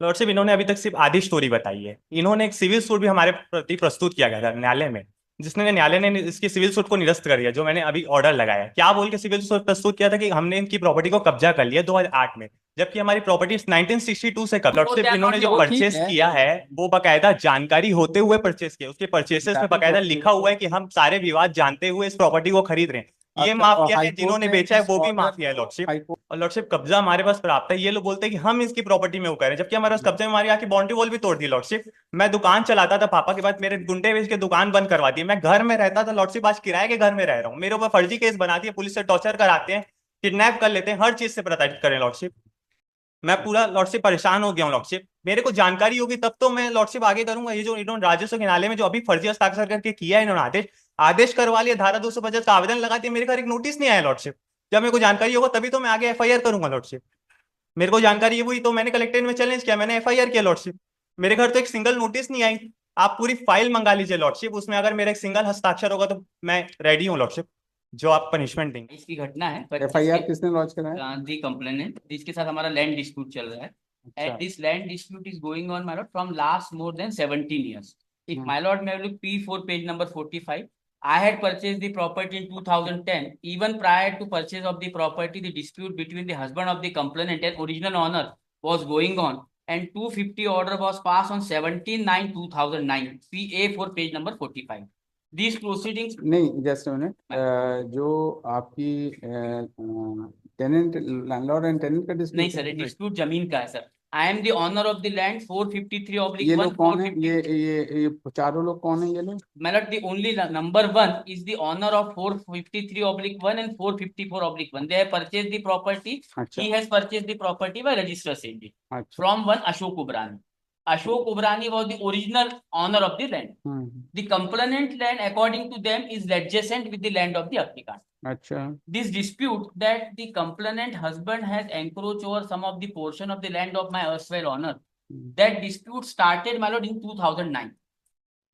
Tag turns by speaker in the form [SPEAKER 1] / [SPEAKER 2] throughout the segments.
[SPEAKER 1] Lordship, इन्होंने अभी तक सिर्फ आधी स्टोरी बताई है। इन्होंने एक सिविल सूट भी हमारे प्रति प्रस्तुत किया गया था न्यायालय में, जिसने न्यायालय ने इसकी सिविल सूट को निरस्त कर दिया, जो मैंने अभी ऑर्डर लगाया है। क्या बोल के सिविल सूट प्रस्तुत किया था कि हमने इनकी प्रॉपर्टी को कब्जा कर लिया 2008 में, जबकि हमारी प्रॉपर्टी 1962 से कब्जा। लॉर्डशिप, इन्होंने जो
[SPEAKER 2] वो ठीक
[SPEAKER 1] परचेस
[SPEAKER 2] है।
[SPEAKER 1] किया है वो बकायदा जानकारी होते हुए परचेस किया। उसके परचेसेस में बकायदा लिखा हुआ है कि हम सारे विवाद जानते हुए इस प्रॉपर्टी को खरीद रहे हैं। ये
[SPEAKER 2] अच्छा, और
[SPEAKER 1] माफिया है,
[SPEAKER 2] हाईकोर्ट
[SPEAKER 1] जिन्होंने
[SPEAKER 2] ने
[SPEAKER 1] बेचा है
[SPEAKER 2] इस
[SPEAKER 1] वो भी
[SPEAKER 2] ऑर्डर
[SPEAKER 1] माफिया है लॉर्डशिप।
[SPEAKER 2] हाईकोर्ट
[SPEAKER 1] और लॉर्डशिप, कब्जा हमारे पास प्राप्त है, ये लोग बोलते हैं कि हम इसकी प्रॉपर्टी में वो कर रहे हैं, जबकि हमारे उस कब्जे में हमारी आके बाउंड्री वॉल भी तोड़ दी लॉर्डशिप। मैं दुकान चलाता था पापा के बाद, मेरे गुंडे बेच के दुकान बंद करवा दी। मैं घर में रहता था लॉर्डशिप, आज किराए के घर में रह रहा हूँ। मेरे ऊपर फर्जी केस बना दिए, पुलिस से टॉर्चर कराते हैं, किडनैप कर लेते हैं, हर चीज से प्रताड़ित करें लॉर्डशिप। मैं पूरा लॉर्डशिप परेशान हो गया हूँ लॉर्डशिप। मेरे को जानकारी होगी तब तो मैं लॉर्डशिप आगे करूंगा। ये जो इन्होंने राजस्व के नाले में जो अभी फर्जी हस्ताक्षर करके किया है इन्होंने, आदेश आदेश करवा लिया, धारा 250 का आवेदन लगा दिया, मेरे घर एक नोटिस नहीं आया लॉर्डशिप। जब मेरे को जानकारी होगा तभी तो मैं आगे एफआईआर करूंगा लॉर्डशिप। मेरे को जानकारी हुई तो मैंने कलेक्ट्रेट में चैलेंज किया, मैंने एफआईआर किया लॉर्डशिप। मेरे घर तो एक सिंगल नोटिस नहीं आई। आप पूरी फाइल मंगा लीजिए लॉर्डशिप, उसमें अगर मेरा एक सिंगल हस्ताक्षर होगा तो मैं रेडी हूँ लॉर्डशिप, जो आप पनिशमेंट देंगे।
[SPEAKER 3] इसकी घटना है 25
[SPEAKER 2] एफआईआर
[SPEAKER 3] के
[SPEAKER 2] किसने लॉन्च कराया?
[SPEAKER 3] दी कंप्लेनेंट, जिसके साथ हमारा लैंड डिस्प्यूट चल रहा है।
[SPEAKER 2] अच्छा।
[SPEAKER 3] And this land dispute is going on my Lord from last more than 17 years. If my lord may look P4 page number 45, I had purchased the property in 2010. Even prior to purchase of the property, the dispute between the husband of the complainant and original owner was going on, and 250 order was passed on 17/9/2009. PA4 page number 45. These proceedings
[SPEAKER 2] नहीं, just minute. जो आपकी tenant, landlord and tenant का
[SPEAKER 3] नहीं
[SPEAKER 2] dispute
[SPEAKER 3] sir,
[SPEAKER 2] है?
[SPEAKER 3] Dispute जमीन का है sir. I am the owner of the land 453/1
[SPEAKER 2] ये लोग कौन है?
[SPEAKER 3] 450।
[SPEAKER 2] ये चारों लोग कौन है ये लोग?
[SPEAKER 3] मतलब the only number one is the owner of 453/1 and 454/1. They have purchased the property.
[SPEAKER 2] अच्छा
[SPEAKER 3] He has purchased the property by registered agent
[SPEAKER 2] अच्छा।
[SPEAKER 3] from one Ashok Ubrani. Ashok Ubrani was the original owner of the land. The complainant land, according to them, is adjacent with the land of the applicant.
[SPEAKER 2] अच्छा।
[SPEAKER 3] This dispute that the complainant husband has encroached over some of the portion of the land of my erstwhile owner, that dispute started, my lord, in 2009.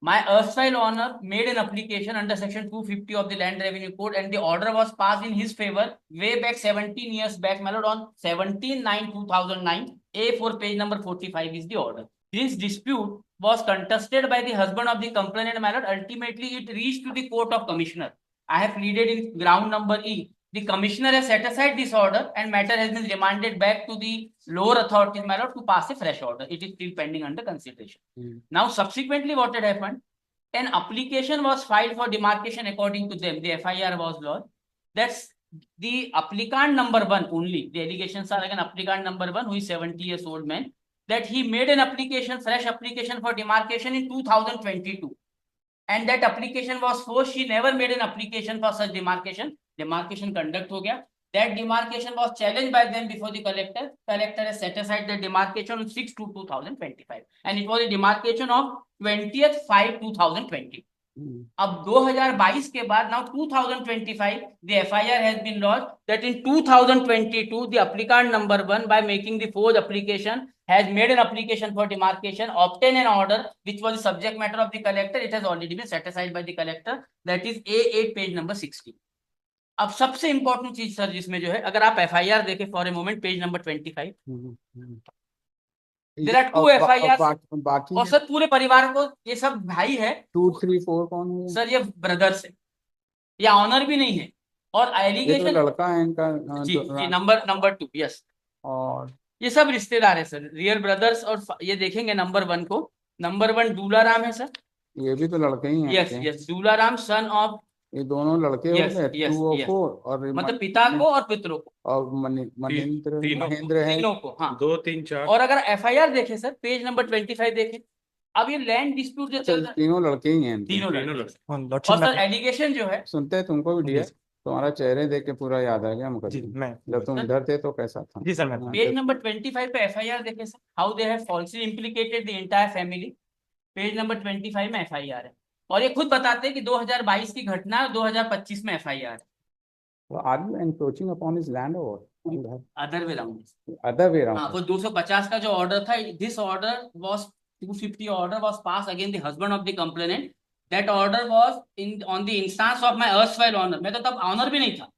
[SPEAKER 3] My erstwhile owner made an application under section 250 of the Land Revenue Code, and the order was passed in his favor way back 17 years back, my lord, on 17/9/2009. A4 page number 45 is the order. This dispute was contested by the husband of the complainant, my lord. Ultimately, it reached to the court of commissioner. I have pleaded in ground number E. The commissioner has set aside this order, and matter has been remanded back to the lower authorities, my lord, to pass a fresh order. It is still pending under consideration. Now, subsequently, what had happened? An application was filed for demarcation according to them. The FIR was lodged. That's the applicant number one only. The allegations are again applicant number one, who is 70 years old man, that he made an application, fresh application for demarcation in 2022. And that application was forced. She never made an application for such demarcation. Demarcation conduct हो गया. That demarcation was challenged by them before the collector. Collector has set aside the demarcation on 6/2/2025, and it was a demarcation of 20th/5/2020. अब 2022 के बाद, now 2025, the FIR has been lodged that in 2022 the applicant number one, by making the forged application, has made an application for demarcation, obtained an order which was the subject matter of the collector. It has already been set aside by the collector. That is A8 page number 60. अब सबसे important चीज sir जिसमें जो है, अगर आप FIR देखें for a moment, page number 25, there are 2 FIR,
[SPEAKER 2] बाकी
[SPEAKER 3] और सर पूरे परिवार को, ये सब भाई है।
[SPEAKER 2] 2, 3, 4 कौन है?
[SPEAKER 3] सर ये ब्रदर्स है, या ऑनर भी नहीं है। और
[SPEAKER 2] ये तो
[SPEAKER 3] एलिगेशन,
[SPEAKER 2] लड़का है इनका।
[SPEAKER 3] जी नंबर 2, यस।
[SPEAKER 2] और
[SPEAKER 3] ये सब रिश्तेदार है सर, रियल ब्रदर्स। और ये देखेंगे नंबर 1 को, नंबर 1 दूलाराम है सर।
[SPEAKER 2] ये भी तो लड़के ही हैं।
[SPEAKER 3] Yes yes, Dularam son of,
[SPEAKER 2] ये दोनों लड़के हो
[SPEAKER 3] यस
[SPEAKER 2] गए।
[SPEAKER 3] यस
[SPEAKER 2] 2 और
[SPEAKER 3] यस,
[SPEAKER 2] 4, और
[SPEAKER 3] मतलब पिता को और पितरों को,
[SPEAKER 2] और महेंद्र है।
[SPEAKER 3] तीनों को, हाँ
[SPEAKER 1] 2 3 4।
[SPEAKER 3] और अगर FIR देखें सर, पेज नंबर 25 देखें। अब ये लैंड डिस्प्यूट जो चल रहा है,
[SPEAKER 2] तीनों लड़के ही हैं।
[SPEAKER 3] तीनों लड़के।
[SPEAKER 1] लॉर्डशिप,
[SPEAKER 3] और सर एलिगेशन जो है,
[SPEAKER 2] सुनते हैं तुमको भी डियर, तुम्हारा चेहरे देख के पूरा याद आ गया हमको।
[SPEAKER 1] जी मैं
[SPEAKER 2] जब तुम इधर थे तो कैसा था?
[SPEAKER 1] जी सर मैं
[SPEAKER 3] पेज नंबर 25 पे FIR देखें sir, how they have falsely implicated the entire family. Page number 25 में FIR है, और ये खुद बताते हैं कि 2022 की घटना है, 2025 में FIR है।
[SPEAKER 2] Are you encroaching upon his land और
[SPEAKER 3] other way round,
[SPEAKER 2] other way
[SPEAKER 3] हाँ
[SPEAKER 2] राउंड?
[SPEAKER 3] वो 250 का जो ऑर्डर था, this order was 250 order was pass again the husband of the complainant. That order was in on the instance of my erstwhile honour. मैं तो तब honour भी नहीं था।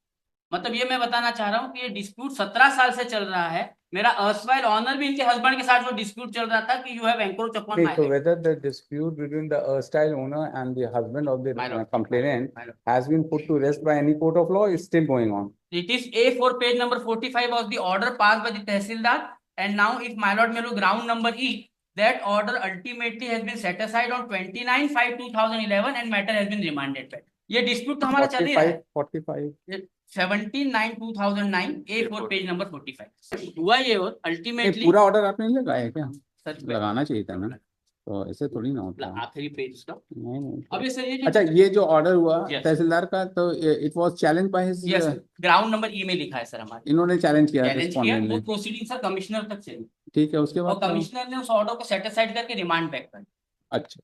[SPEAKER 3] मतलब ये मैं बताना चाह रहा हूँ कि ये डिस्प्यूट 17 साल से चल रहा है। मेरा अर्सवाइल ऑनर भी इनके हस्बैंड के साथ जो डिस्प्यूट चल रहा था कि you have encroach upon
[SPEAKER 2] Okay,
[SPEAKER 3] my
[SPEAKER 2] so
[SPEAKER 3] land.
[SPEAKER 2] whether the dispute between the erstwhile owner and the husband of the
[SPEAKER 3] My lord.
[SPEAKER 2] complainant
[SPEAKER 3] My lord.
[SPEAKER 2] has been put to rest by any court of law is still going on.
[SPEAKER 3] It is A4 page number 45 was the order passed by the Tehsildar, and now if my lord may look ground number E, that order ultimately has been set aside on 29/5/2011 and matter has been remanded back. ये dispute तो हमारा चल ही रहा है
[SPEAKER 2] 45.
[SPEAKER 3] 17/9/2009 A4 page number 45 हुआ ये और
[SPEAKER 2] नहीं,
[SPEAKER 3] अल्टीमेटली
[SPEAKER 2] पूरा ऑर्डर आपने नहीं लगाया क्या?
[SPEAKER 3] सर
[SPEAKER 2] लगाना चाहिए था ना, तो ऐसे थोड़ी ना होता है।
[SPEAKER 3] आखिरी पेज का
[SPEAKER 2] नहीं।
[SPEAKER 3] अभी सर ये
[SPEAKER 2] अच्छा, ये जो ऑर्डर हुआ
[SPEAKER 3] Yes.
[SPEAKER 2] तहसीलदार का, तो it was challenge by his,
[SPEAKER 3] yes ground number ई में लिखा है सर हमारे
[SPEAKER 2] इन्होंने चैलेंज किया
[SPEAKER 3] चैलेंज किया
[SPEAKER 2] respondent
[SPEAKER 3] वो
[SPEAKER 2] ने।
[SPEAKER 3] प्रोसीडिंग सर कमिश्नर तक चली
[SPEAKER 2] ठीक है, उसके
[SPEAKER 3] और
[SPEAKER 2] बाद क्या?
[SPEAKER 3] कमिश्नर ने उस ऑर्डर को सेट असाइड करके रिमांड बैक कर
[SPEAKER 2] अच्छा,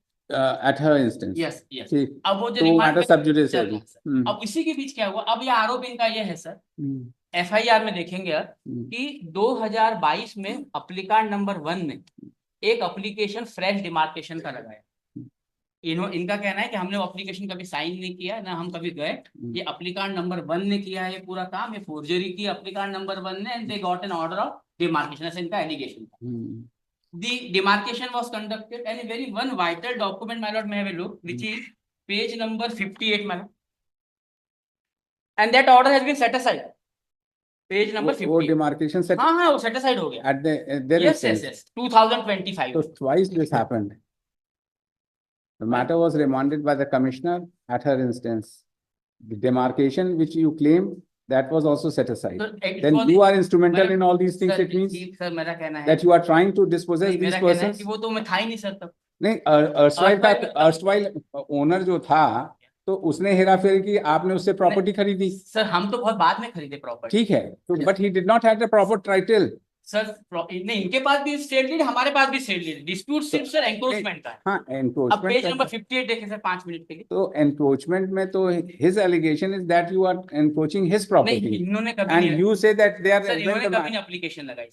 [SPEAKER 2] at her instance.
[SPEAKER 3] Yes yes
[SPEAKER 2] ठीक,
[SPEAKER 3] अब वो जो
[SPEAKER 2] तो
[SPEAKER 3] रिमांड
[SPEAKER 2] मैटर सब जुडिस है।
[SPEAKER 3] अब इसी के बीच क्या हुआ, अब ये आरोप इनका ये है सर एफआईआर में देखेंगे आप कि 2022 में अप्लीकांड नंबर 1 ने एक एप्लीकेशन फ्रेश डिमार्केशन का लगाया। इनका कहना है कि हमने वो एप्लीकेशन कभी साइन नहीं किया ना, हम कभी गए, ये एप्लीकांड नंबर 1 ने किया है ये पूरा काम, ये फोर्जरी की एप्लीकांड नंबर 1 ने, and they got an order of demarcation, ऐसा इनका एलिगेशन था। The demarcation was conducted and a very one vital document, my lord, may have a look, which is page number 58, my lord. And that order has been set aside. Page number 58.
[SPEAKER 2] वो demarcation set
[SPEAKER 3] हाँ वो set aside हो गया।
[SPEAKER 2] at their
[SPEAKER 3] Yes,
[SPEAKER 2] instance.
[SPEAKER 3] yes, yes. 2025.
[SPEAKER 2] So twice this happened. The matter was remanded by the commissioner at her instance. The demarcation which you claim, that was also set aside.
[SPEAKER 3] So, it
[SPEAKER 2] Then
[SPEAKER 3] was-
[SPEAKER 2] you are instrumental
[SPEAKER 3] Madam,
[SPEAKER 2] in all these things.
[SPEAKER 3] Sir,
[SPEAKER 2] It means
[SPEAKER 3] sir मेरा कहना है
[SPEAKER 2] that you are trying to dispossess
[SPEAKER 3] नहीं,
[SPEAKER 2] these
[SPEAKER 3] मेरा कहना है
[SPEAKER 2] persons.
[SPEAKER 3] कि वो तो मैं था ही नहीं सर तब।
[SPEAKER 2] नहीं, erstwhile ओनर जो था, तो उसने हेराफेरी की, आपने उससे प्रॉपर्टी खरीदी।
[SPEAKER 3] सर हम तो बहुत बाद में खरीदे प्रॉपर्टी।
[SPEAKER 2] ठीक है, तो but he did not have the proper title.
[SPEAKER 3] Sir नहीं, इनके पास भी स्टेट लीड, हमारे पास भी स्टेट लीड, डिस्प्यूट सिर्फ सर एंक्रोचमेंट का है।
[SPEAKER 2] हाँ,
[SPEAKER 3] अब पेज
[SPEAKER 2] एनक्रोचमेंट।
[SPEAKER 3] नंबर 58 देखें सर 5 मिनट के लिए।
[SPEAKER 2] तो एनक्रोचमेंट में तो his allegation is that you are encroaching his
[SPEAKER 3] नहीं
[SPEAKER 2] प्रॉपर्टी
[SPEAKER 3] इन्होंने कभी
[SPEAKER 2] एंड
[SPEAKER 3] नहीं,
[SPEAKER 2] you say that they are
[SPEAKER 3] sir इन्होंने कभी नहीं एप्लीकेशन लगाई।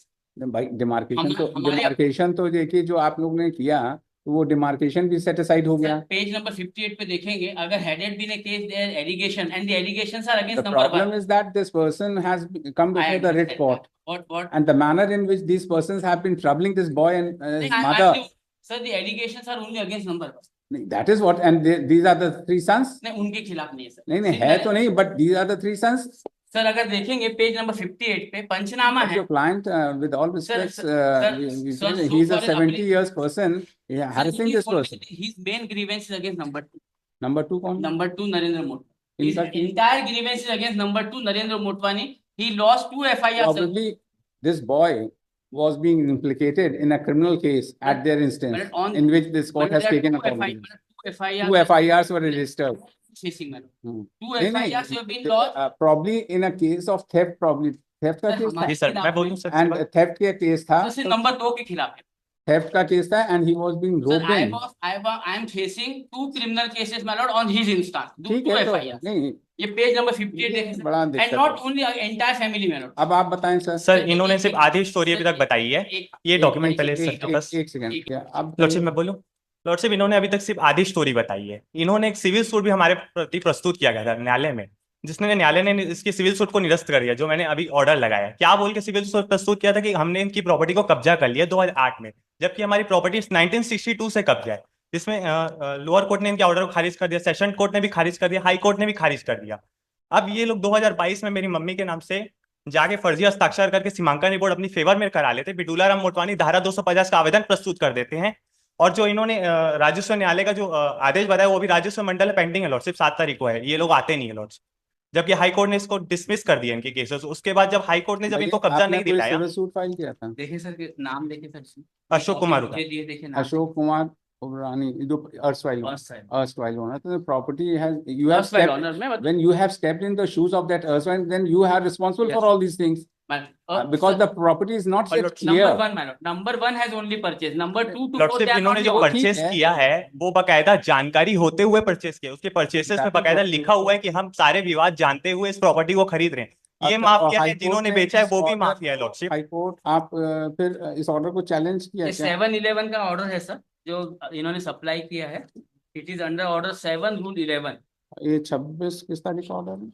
[SPEAKER 2] भाई डिमार्केशन तो
[SPEAKER 3] हमारे-
[SPEAKER 2] डिमार्केशन तो देखिए जो आप लोग ने किया, तो वो डिमार्केशन भी सेट असाइड हो गया।
[SPEAKER 3] पेज नंबर 58 पे देखेंगे, अगर headed been a case their allegation and the allegations are
[SPEAKER 2] The
[SPEAKER 3] against number 1।
[SPEAKER 2] problem is that this person has come before the writ court,
[SPEAKER 3] What
[SPEAKER 2] and the manner in which these persons have been troubling this boy and his mother.
[SPEAKER 3] Sir the allegations are only against number 1।
[SPEAKER 2] That is what, and these are the three sons.
[SPEAKER 3] नहीं उनके खिलाफ नहीं है sir.
[SPEAKER 2] नहीं है तो नहीं, but these are the three sons.
[SPEAKER 3] Sir अगर देखेंगे पेज नंबर 58 पे पंचनामा
[SPEAKER 2] But
[SPEAKER 3] है।
[SPEAKER 2] your client, with all respects,
[SPEAKER 3] sir,
[SPEAKER 2] he's a
[SPEAKER 3] for an
[SPEAKER 2] 70 years person, harassing this person.
[SPEAKER 3] His main grievance is against number 2।
[SPEAKER 2] Number 2 कौन?
[SPEAKER 3] Number 2 Narendra Motwani। His
[SPEAKER 2] इनका
[SPEAKER 3] entire grievance is against number 2 Narendra Motwani। He lost 2 FIRs।
[SPEAKER 2] Probably this boy was being implicated in a criminal case at their instance,
[SPEAKER 3] But on-
[SPEAKER 2] in which this court has taken a
[SPEAKER 3] two
[SPEAKER 2] property.
[SPEAKER 3] FIRs
[SPEAKER 2] 2 FIRs were registered.
[SPEAKER 3] facing madam।
[SPEAKER 2] Hmm.
[SPEAKER 3] 2
[SPEAKER 2] नहीं, नहीं,
[SPEAKER 3] FIRs have been lodged।
[SPEAKER 2] probably in a case of theft, probably theft का
[SPEAKER 3] Sir,
[SPEAKER 2] case था,
[SPEAKER 1] जी sir, मैं बोलूं sir?
[SPEAKER 2] and theft का case था,
[SPEAKER 3] तो सिर्फ नंबर 2 के खिलाफ है।
[SPEAKER 2] theft का केस था, and he was being
[SPEAKER 3] Sir,
[SPEAKER 2] roped in.
[SPEAKER 3] I am facing 2 criminal cases my lord on his instance।
[SPEAKER 2] ठीक
[SPEAKER 3] 2
[SPEAKER 2] है, तो
[SPEAKER 3] FIRs।
[SPEAKER 2] नहीं,
[SPEAKER 3] ये पेज नंबर 58 देखें सर।
[SPEAKER 2] बड़ा
[SPEAKER 3] And
[SPEAKER 2] दिक्कत
[SPEAKER 3] not
[SPEAKER 2] है।
[SPEAKER 3] only entire family my lord।
[SPEAKER 2] अब आप बताएं सर।
[SPEAKER 1] सर इन्होंने सिर्फ आधी स्टोरी अभी तक बताई है। ये डॉक्यूमेंट पहले
[SPEAKER 2] एक सेकंड, अब
[SPEAKER 1] लॉर्डशिप मैं बोलूं? लॉर्डशिप इन्होंने अभी तक सिर्फ आधी स्टोरी बताई है। इन्होंने एक सिविल सूट भी हमारे प्रति प्रस्तुत किया गया था न्यायालय में, जिसने न्यायालय ने इसकी सिविल सूट को निरस्त कर दिया, जो मैंने अभी ऑर्डर लगाया। क्या बोल के सिविल सूट प्रस्तुत किया था कि हमने इनकी प्रॉपर्टी को कब्जा कर लिया 2008 में, जबकि हमारी प्रॉपर्टी 1962 से कब्जा है, जिसमें लोअर कोर्ट ने इनके ऑर्डर को खारिज कर दिया, सेशन कोर्ट ने भी खारिज कर दिया, हाई कोर्ट ने भी खारिज कर दिया। अब ये लोग 2022 में मेरी मम्मी के नाम से जाके फर्जी हस्ताक्षर करके सीमांकन रिपोर्ट अपनी फेवर में करा लेते, बिडूला राम मोटवानी धारा 250 का आवेदन प्रस्तुत कर देते हैं, और जो इन्होंने राजस्व न्यायालय का जो आदेश बताया वो भी राजस्व मंडल में पेंडिंग है लॉर्डशिप, 7 तारीख को है। ये लोग आते नहीं है लॉर्डशिप, जबकि हाई कोर्ट ने इसको डिसमिस कर दिया इनके केसेस। उसके बाद जब हाई कोर्ट ने जब इनको कब्जा नहीं दिलाया,
[SPEAKER 2] सिविल सूट फाइल किया था।
[SPEAKER 3] देखिए सर के नाम देखिए सर इसमें।
[SPEAKER 1] अशोक कुमार
[SPEAKER 3] मुझे दिए देखिए नाम।
[SPEAKER 2] अशोक कुमार उबरानी, जो erstwhile owner, so the property has, you have
[SPEAKER 3] Erstwhile
[SPEAKER 2] stepped,
[SPEAKER 3] owner में मतलब-
[SPEAKER 2] when you have stepped in the shoes of that erstwhile, then you are responsible for all these things, because the property is not yet clear.
[SPEAKER 3] Number 1 has only purchased, number 2 to 4
[SPEAKER 1] lordship इन्होंने जो purchase किया है वो बकायदा जानकारी होते हुए purchase किया। उसके परचेसेस में बकायदा लिखा हुआ है कि हम सारे विवाद जानते हुए इस प्रॉपर्टी को खरीद रहे हैं। ये माफिया है, जिन्होंने बेचा है वो भी माफिया है लॉर्डशिप।
[SPEAKER 2] हाई कोर्ट, आप फिर इस ऑर्डर को चैलेंज किया क्या?
[SPEAKER 3] 711 का ऑर्डर है सर, जो इन्होंने सप्लाई किया है। It is under order 7 rule 11।
[SPEAKER 2] ये 26 किस तारीख का ऑर्डर है?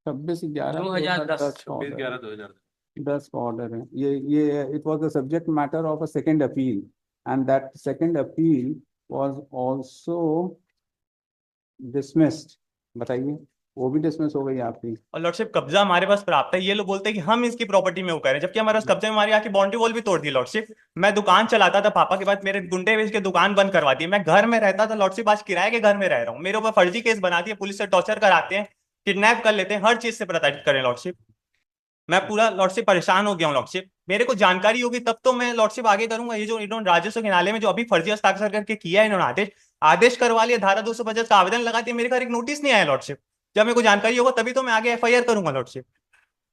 [SPEAKER 2] 26/11/2010 का ऑर्डर है। 10 का order है ये it was the subject matter of a second appeal and that second appeal was also dismissed. बताइए वो भी डिसमिस हो गई आपकी।
[SPEAKER 1] और लॉर्डशिप कब्जा हमारे पास प्राप्त है, ये लोग बोलते हैं कि हम इसकी प्रॉपर्टी में वो कह रहे हैं, जबकि हमारे पास कब्जे में हमारी आके बाउंड्री वॉल भी तोड़ दी लॉर्डशिप। मैं दुकान चलाता था पापा के बाद मेरे गुंडे बेच के दुकान बंद करवा दी, मैं घर में रहता था लॉर्डशिप, आज किराए के घर में रह रहा हूँ, मेरे ऊपर फर्जी केस बना दिए, पुलिस से टॉर्चर कराते हैं, किडनैप कर लेते हैं, हर चीज से प्रताड़ित करें लॉर्डशिप। मैं पूरा लॉर्डशिप परेशान हो गया हूँ लॉर्डशिप, मेरे को जानकारी होगी तब तो मैं लॉर्डशिप आगे करूंगा। ये जो इन्होंने राजस्व न्यायालय में जो अभी फर्जी हस्ताक्षर करके किया है इन्होंने आदेश आदेश करवा लिया, धारा 250 का आवेदन लगा दिया, मेरे घर एक नोटिस नहीं आया लॉर्डशिप। जब मेरे को जानकारी होगा तभी तो मैं आगे एफआईआर करूंगा लॉर्डशिप।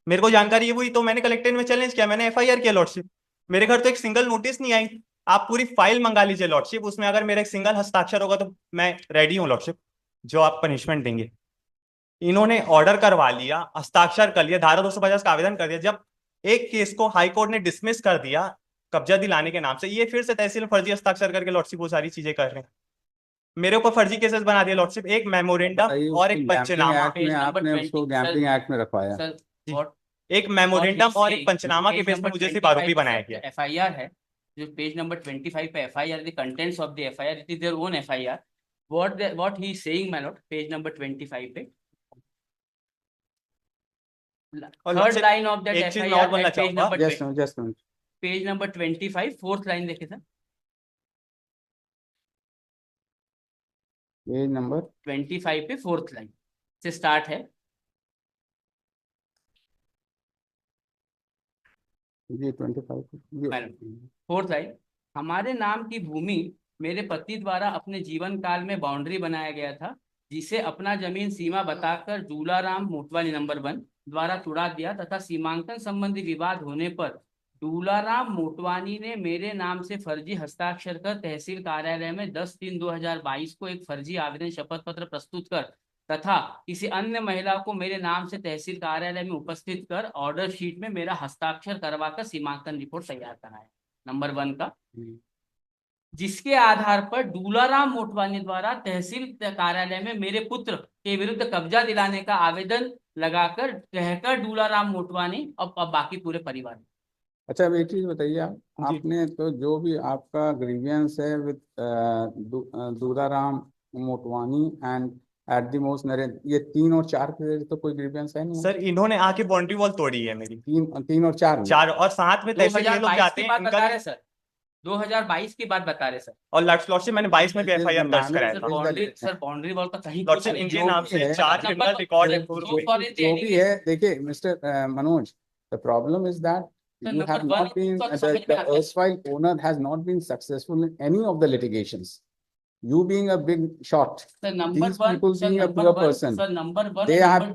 [SPEAKER 1] मेरे को जानकारी हुई तो मैंने कलेक्टेड में चैलेंज किया, मैंने एफआईआर किया लॉर्डशिप। मेरे घर तो एक सिंगल नोटिस नहीं आई, आप पूरी फाइल मंगा लीजिए लॉर्डशिप, उसमें अगर मेरा एक सिंगल हस्ताक्षर होगा तो मैं रेडी हूँ लॉर्डशिप, जो आप पनिशमेंट देंगे। इन्होंने ऑर्डर करवा लिया, हस्ताक्षर कर लिया, धारा 250 का आवेदन कर दिया, जब एक केस को हाईकोर्ट ने डिसमिस कर दिया कब्जा दिलाने के नाम से, ये फिर से तहसील में फर्जी हस्ताक्षर करके लॉर्डशिप वो सारी चीजें कर रहे हैं, मेरे ऊपर फर्जी केसेस बना दिए लॉर्डशिप, एक मेमोरेंडम और एक पंचनामा।
[SPEAKER 2] एक्ट में आपने उसको गैम्बलिंग एक्ट में रखवाया।
[SPEAKER 3] सर what
[SPEAKER 1] एक मेमोरेंडम और एक
[SPEAKER 3] saying,
[SPEAKER 1] पंचनामा के
[SPEAKER 3] page
[SPEAKER 1] बेस पे
[SPEAKER 3] number
[SPEAKER 1] मुझे सिर्फ
[SPEAKER 3] 25
[SPEAKER 1] आरोपी बनाया गया।
[SPEAKER 3] FIR है, जो पेज नंबर 25 पे FIR, the contents of the FIR, it is their own FIR. What he is saying, my lord, page number 25 पे थर्ड लाइन ऑफ दैट
[SPEAKER 1] एक चीज मैं और बोलना
[SPEAKER 3] FIR, पेज
[SPEAKER 1] चाहूंगा,
[SPEAKER 3] number
[SPEAKER 2] just
[SPEAKER 3] page number 25 fourth line देखे sir,
[SPEAKER 2] page number
[SPEAKER 3] 25 पे fourth line से स्टार्ट है।
[SPEAKER 2] ये 25
[SPEAKER 3] फोर्थ लाइन, हमारे नाम की भूमि मेरे पति द्वारा अपने जीवन काल में बाउंड्री बनाया गया था, जिसे अपना जमीन सीमा बताकर दूलाराम मोटवानी नंबर 1 द्वारा तुड़ा दिया तथा सीमांकन संबंधी विवाद होने पर दूलाराम मोटवानी ने मेरे नाम से फर्जी हस्ताक्षर कर तहसील कार्यालय में 10/3/2022 को एक फर्जी आवेदन शपथ पत्र प्रस्तुत कर तथा किसी अन्य महिला को मेरे नाम से तहसील कार्यालय में उपस्थित कर ऑर्डर शीट में मेरा हस्ताक्षर करवाकर सीमांकन रिपोर्ट तैयार कराया नंबर 1 का, जिसके आधार पर दूलाराम मोटवानी द्वारा तहसील कार्यालय में मेरे पुत्र के विरुद्ध कब्जा दिलाने का आवेदन लगाकर कहकर दूलाराम मोटवानी और बाकी पूरे परिवार।
[SPEAKER 2] अच्छा अब एक चीज बताइए आपने तो जो भी आपका ग्रीवियंस है with Dularam Motwani and at the most Narendra, ये 3 और 4 के तो कोई ग्रीवियंस है नहीं
[SPEAKER 1] सर इन्होंने आके बाउंड्री वॉल तोड़ी है मेरी,
[SPEAKER 2] 3 और 4
[SPEAKER 1] चार, और साथ में तहसील ये लोग जाते हैं
[SPEAKER 3] बता रहे सर, 2022 की बात बता रहे सर,
[SPEAKER 1] और लॉर्डशिप मैंने 22 में भी एफआईआर दर्ज कराया था।
[SPEAKER 3] सर बाउंड्री वॉल का कहीं
[SPEAKER 1] लॉर्डशिप इनके नाम से 4 क्रिमिनल रिकॉर्ड है।
[SPEAKER 2] जो भी है देखिए mister Manoj, the problem is that you have not been the erstwhile owner has not been successful in any of the litigations. You being a big shot,
[SPEAKER 3] sir, number
[SPEAKER 2] these
[SPEAKER 3] 1
[SPEAKER 2] people
[SPEAKER 3] sir,
[SPEAKER 2] being a
[SPEAKER 3] number
[SPEAKER 2] poor
[SPEAKER 3] 1
[SPEAKER 2] person,
[SPEAKER 3] sir, number 1
[SPEAKER 2] they
[SPEAKER 3] and
[SPEAKER 2] have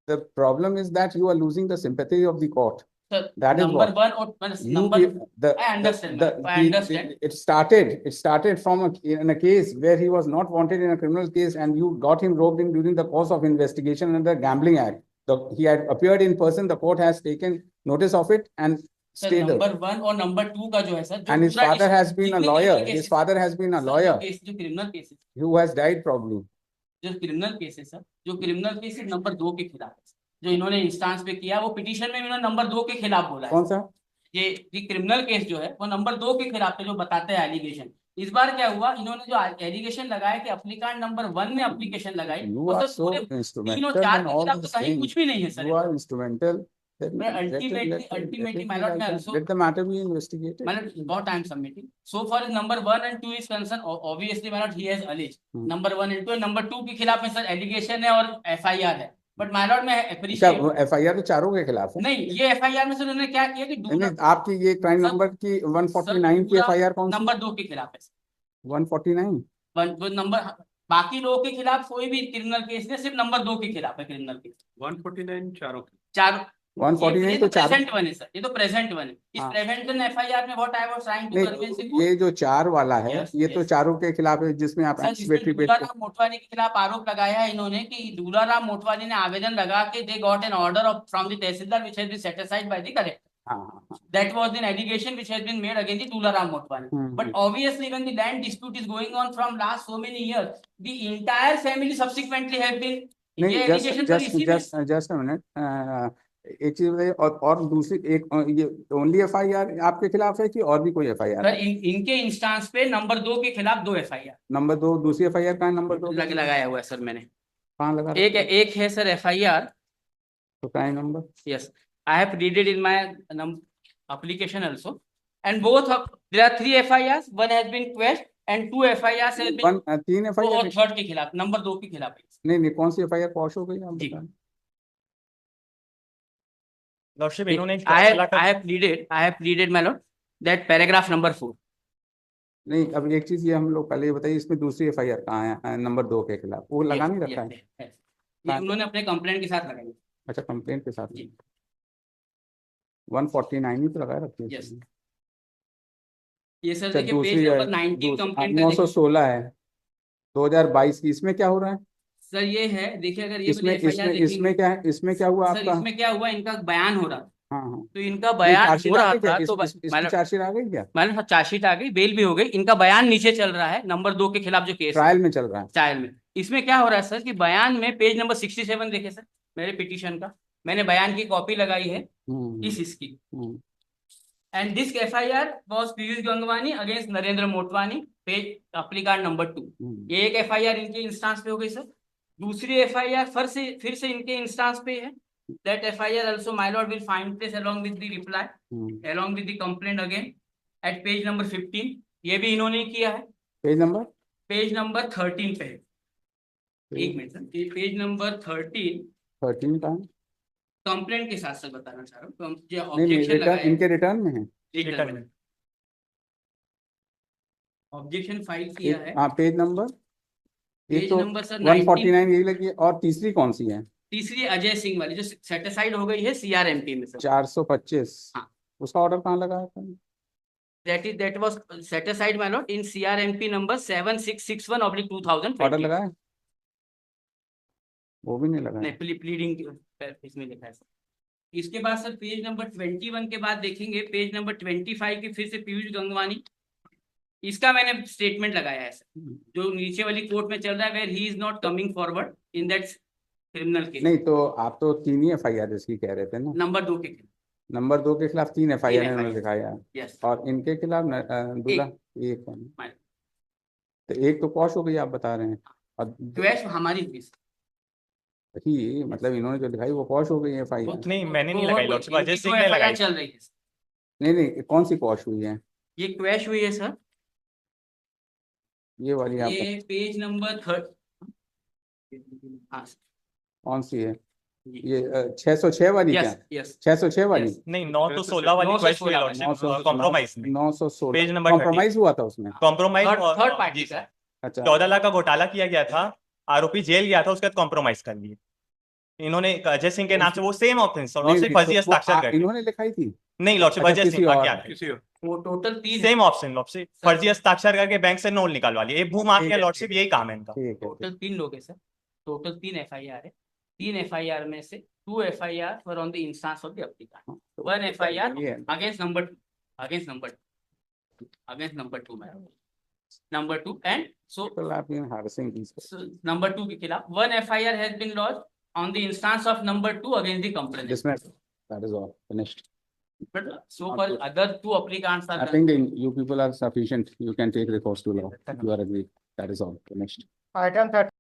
[SPEAKER 2] the problem is that you are losing the sympathy of the court.
[SPEAKER 3] sir,
[SPEAKER 2] that is
[SPEAKER 3] number
[SPEAKER 2] what
[SPEAKER 3] 1 or
[SPEAKER 2] you
[SPEAKER 3] number
[SPEAKER 2] the
[SPEAKER 3] I understand, I
[SPEAKER 2] the-
[SPEAKER 3] understand.
[SPEAKER 2] it started from in a case where he was not wanted in a criminal case and you got him roped in during the course of investigation under the Gambling Act. He had appeared in person, the court has taken notice of it and
[SPEAKER 3] sir
[SPEAKER 2] stayed
[SPEAKER 3] number 1 और number 2 का जो है sir,
[SPEAKER 2] and his father has been a lawyer. His father has been a lawyer
[SPEAKER 3] जो criminal cases
[SPEAKER 2] who has died probably.
[SPEAKER 3] जो criminal cases sir, जो criminal cases number 2 के खिलाफ है, जो इन्होंने इंस्टांस पे किया वो पिटीशन में इन्होंने नंबर 2 के खिलाफ बोला है।
[SPEAKER 2] कौन सा?
[SPEAKER 3] ये क्रिमिनल केस जो है वो नंबर 2 के खिलाफ है, जो बताते हैं एलिगेशन। इस बार क्या हुआ, इन्होंने जो एलिगेशन लगाया कि एप्लीकेंट नंबर 1 ने एप्लीकेशन लगाई,
[SPEAKER 2] You
[SPEAKER 3] और
[SPEAKER 2] are
[SPEAKER 3] सर
[SPEAKER 2] so
[SPEAKER 3] पूरे 3 और
[SPEAKER 2] instrumental
[SPEAKER 3] 4
[SPEAKER 2] in
[SPEAKER 3] के
[SPEAKER 2] all
[SPEAKER 3] खिलाफ तो
[SPEAKER 2] these
[SPEAKER 3] कहीं
[SPEAKER 2] things.
[SPEAKER 3] कुछ भी नहीं है sir.
[SPEAKER 2] You are instrumental.
[SPEAKER 3] Ultimately, my lord,
[SPEAKER 2] let the matter be investigated.
[SPEAKER 3] My lord, what I am submitting. So far as number 1 and 2 is concerned, obviously, my lord, he has alleged. Number 1 and 2 and number 2 के खिलाफ में sir allegation है और FIR है। But my lord, मैं appreciate
[SPEAKER 2] FIR तो चारों के खिलाफ है।
[SPEAKER 3] नहीं, ये FIR में सर उन्होंने क्या किया कि
[SPEAKER 2] आपकी ये क्राइम नंबर की 149 की FIR कौन सी?
[SPEAKER 3] नंबर 2 के खिलाफ है।
[SPEAKER 2] 149
[SPEAKER 3] नंबर, बाकी लोगों के खिलाफ कोई भी क्रिमिनल केस नहीं, सिर्फ नंबर 2 के खिलाफ है क्रिमिनल केस।
[SPEAKER 4] 149 चारों
[SPEAKER 2] 149 तो
[SPEAKER 3] प्रेजेंट वन है सर, ये तो प्रेजेंट वन है। इस प्रेजेंट वन FIR में what I was trying to convince you,
[SPEAKER 2] ये जो 4 वाला है ये तो
[SPEAKER 3] yes.
[SPEAKER 2] चारों के खिलाफ है जिसमें आप
[SPEAKER 3] दूलाराम मोटवानी के खिलाफ आरोप लगाया है इन्होंने कि दूलाराम मोटवानी ने आवेदन लगा के they got an order of from the tahsildar which has been satisfied by the collector. That was an allegation which has been made against the Tularam Motwani. But obviously, when the land dispute is going on from last so many years, the entire family subsequently have been.
[SPEAKER 2] नहीं, just a minute. एक चीज बताइए, और दूसरी एक ये only FIR आपके खिलाफ है कि और भी कोई एफआईआर
[SPEAKER 3] सर
[SPEAKER 2] है?
[SPEAKER 3] इनके इंस्टांस पे नंबर 2 के खिलाफ 2 FIR
[SPEAKER 2] नंबर 2 दूसरी एफआईआर कहाँ है? नंबर 2
[SPEAKER 3] लगाया हुआ है सर मैंने।
[SPEAKER 2] कहाँ लगा
[SPEAKER 3] एक
[SPEAKER 2] रखा है?
[SPEAKER 3] एक है सर FIR।
[SPEAKER 2] तो कहाँ है number?
[SPEAKER 3] Yes, I have read it in my application also. And both of there are 3 FIRs. One has been quashed and 2 FIRs has been
[SPEAKER 2] 3
[SPEAKER 3] वो और
[SPEAKER 2] एफआईआर
[SPEAKER 3] थर्ड के खिलाफ, नंबर 2 के खिलाफ है।
[SPEAKER 2] नहीं, कौन सी एफआईआर पॉश हो गई आप
[SPEAKER 3] जी।
[SPEAKER 2] बताएं?
[SPEAKER 1] लॉर्डशिप इन्होंने
[SPEAKER 3] I have pleaded my lord that paragraph number 4।
[SPEAKER 2] नहीं, अब एक चीज ये हम लोग पहले ये बताइए, इसमें दूसरी एफआईआर कहाँ है नंबर 2 के खिलाफ? वो लगा नहीं रखा है?
[SPEAKER 3] ये उन्होंने अपने कंप्लेंट के साथ लगाई।
[SPEAKER 2] अच्छा, कंप्लेंट के साथ
[SPEAKER 3] जी।
[SPEAKER 2] 149 ही तो लगा रखी है
[SPEAKER 3] Yes।
[SPEAKER 2] इसमें।
[SPEAKER 3] ये सर
[SPEAKER 2] अच्छा,
[SPEAKER 3] देखिए पेज
[SPEAKER 2] दूसरी है
[SPEAKER 3] नंबर 19 कंप्लेंट का
[SPEAKER 2] 916 है 2022 की। इसमें क्या हो रहा है?
[SPEAKER 3] सर ये है, देखिए अगर ये
[SPEAKER 2] इसमें
[SPEAKER 3] वाली FIR देखेंगे
[SPEAKER 2] इसमें क्या है? इसमें क्या हुआ
[SPEAKER 3] सर,
[SPEAKER 2] आपका?
[SPEAKER 3] इसमें क्या हुआ, इनका बयान हो रहा था।
[SPEAKER 2] हाँ हाँ,
[SPEAKER 3] तो इनका
[SPEAKER 2] नहीं,
[SPEAKER 3] बयान
[SPEAKER 2] चार्जशीट
[SPEAKER 3] हो
[SPEAKER 2] आ
[SPEAKER 3] रहा
[SPEAKER 2] गई क्या?
[SPEAKER 3] था तो
[SPEAKER 2] इसकी चार्जशीट आ गई क्या?
[SPEAKER 3] मैंने चार्जशीट आ गई, बेल भी हो गई, इनका बयान नीचे चल रहा है नंबर 2 के खिलाफ जो केस
[SPEAKER 2] ट्रायल में चल रहा है।
[SPEAKER 3] ट्रायल में। इसमें क्या हो रहा है सर कि बयान में पेज नंबर 67 देखे सर मेरे पिटीशन का, मैंने बयान की कॉपी लगाई है इसकी।
[SPEAKER 2] Hmm,
[SPEAKER 3] and this FIR was Piyush Gangwani against Narendra Motwani, page एप्लीकार्ड नंबर 2। ये एक FIR इनके इंस्टांस पे हो गई सर। दूसरी FIR फिर से इनके इंस्टांस पे है। That FIR also my lord will find place along with the reply along with the complaint again at page number 15। ये भी इन्होंने किया है।
[SPEAKER 2] पेज नंबर
[SPEAKER 3] 13 पे है। एक मिनट सर, ये पेज नंबर
[SPEAKER 2] 13 का है?
[SPEAKER 3] कंप्लेंट के साथ सर बताना चाह रहा हूँ, जो
[SPEAKER 2] नहीं,
[SPEAKER 3] ऑब्जेक्शन लगाया है।
[SPEAKER 2] इनके रिटर्न में है।
[SPEAKER 3] ऑब्जेक्शन फाइल किया है।
[SPEAKER 2] हाँ, पेज नंबर एक
[SPEAKER 3] पेज
[SPEAKER 2] तो
[SPEAKER 3] नंबर सर
[SPEAKER 2] 149 यही लगी है, और तीसरी कौन सी है?
[SPEAKER 3] तीसरी अजय सिंह वाली जो सेटिसाइड हो गई है CRMP में सर।
[SPEAKER 2] 425।
[SPEAKER 3] हाँ।
[SPEAKER 2] उसका ऑर्डर कहाँ लगा है?
[SPEAKER 3] that was set aside my lord in CRMP number 7661/2020।
[SPEAKER 2] Order लगा है? वो भी नहीं लगा है।
[SPEAKER 3] नहीं, प्लीडिंग इसमें लिखा है सर। इसके बाद सर पेज नंबर 21 के बाद देखेंगे पेज नंबर 25 की फिर से पीयूष गंगवानी, इसका मैंने स्टेटमेंट लगाया है सर, जो नीचे वाली कोर्ट में चल रहा है, where he is not coming forward in that criminal case.
[SPEAKER 2] नहीं, तो आप तो 3 ही एफआईआर इसकी कह रहे थे ना?
[SPEAKER 3] नंबर 2 के
[SPEAKER 2] नंबर 2 के खिलाफ 3 एफआईआर
[SPEAKER 3] FIR
[SPEAKER 2] इन्होंने दिखाया है,
[SPEAKER 3] यस।
[SPEAKER 2] और इनके खिलाफ दूल्हा एक है। तो एक तो पॉश हो गई आप बता रहे हैं, और
[SPEAKER 3] क्वेश्चन हमारी हुई सर।
[SPEAKER 2] ही मतलब इन्होंने जो दिखाई वो पॉश हो गई एफआईआर।
[SPEAKER 1] नहीं, मैंने नहीं लगाई लॉर्डशिप, अजय सिंह ने
[SPEAKER 3] FIR
[SPEAKER 1] लगाई।
[SPEAKER 3] चल रही है सर।
[SPEAKER 2] नहीं, कौन सी पॉश हुई है?
[SPEAKER 3] ये क्वेश हुई है सर,
[SPEAKER 2] ये वाली आप
[SPEAKER 3] ये पेज नंबर 3।
[SPEAKER 2] कौन सी है? ये 606 वाली क्या?
[SPEAKER 3] यस
[SPEAKER 2] 606 वाली?
[SPEAKER 1] नहीं, 916 वाली क्वेश्चन हुई लॉर्डशिप, कॉम्प्रोमाइज में
[SPEAKER 2] 916
[SPEAKER 1] पेज नंबर
[SPEAKER 2] कॉम्प्रोमाइज हुआ था उसमें।
[SPEAKER 1] Compromise
[SPEAKER 3] third party sir.
[SPEAKER 2] अच्छा,
[SPEAKER 1] 14 लाख का घोटाला किया गया था, आरोपी जेल गया था, उसके बाद कॉम्प्रोमाइज कर लिए इन्होंने अजय सिंह के नाम से, वो सेम ऑफेंस और सिर्फ फर्जी हस्ताक्षर करके।
[SPEAKER 2] इन्होंने लिखाई थी?
[SPEAKER 1] नहीं लॉर्डशिप,
[SPEAKER 2] अच्छा,
[SPEAKER 1] अजय
[SPEAKER 2] किसी
[SPEAKER 1] सिंह
[SPEAKER 2] और
[SPEAKER 1] बाकी
[SPEAKER 2] है।
[SPEAKER 1] आगे
[SPEAKER 3] वो टोटल 3
[SPEAKER 1] सेम ऑप्शन लॉर्डशिप, फर्जी हस्ताक्षर करके बैंक से नोट निकालवा लिए। ये भू माफिया लॉर्डशिप, यही काम है इनका।
[SPEAKER 2] ठीक है।
[SPEAKER 3] टोटल 3 लोग है सर, टोटल 3 FIR है। 3 FIR में से 2 FIR were on the instance of the applicant, 1 FIR against number 2, against number 2 madam, number 2 and so number 2 के खिलाफ 1 FIR has been lodged on the instance of number 2 against the complainant.
[SPEAKER 2] Dismissed. That is all. Finished.
[SPEAKER 3] But so far other 2 applicants are
[SPEAKER 2] I think you people are sufficient. You can take recourse to law. You are agreed. That is all. Finished.
[SPEAKER 4] Item 30.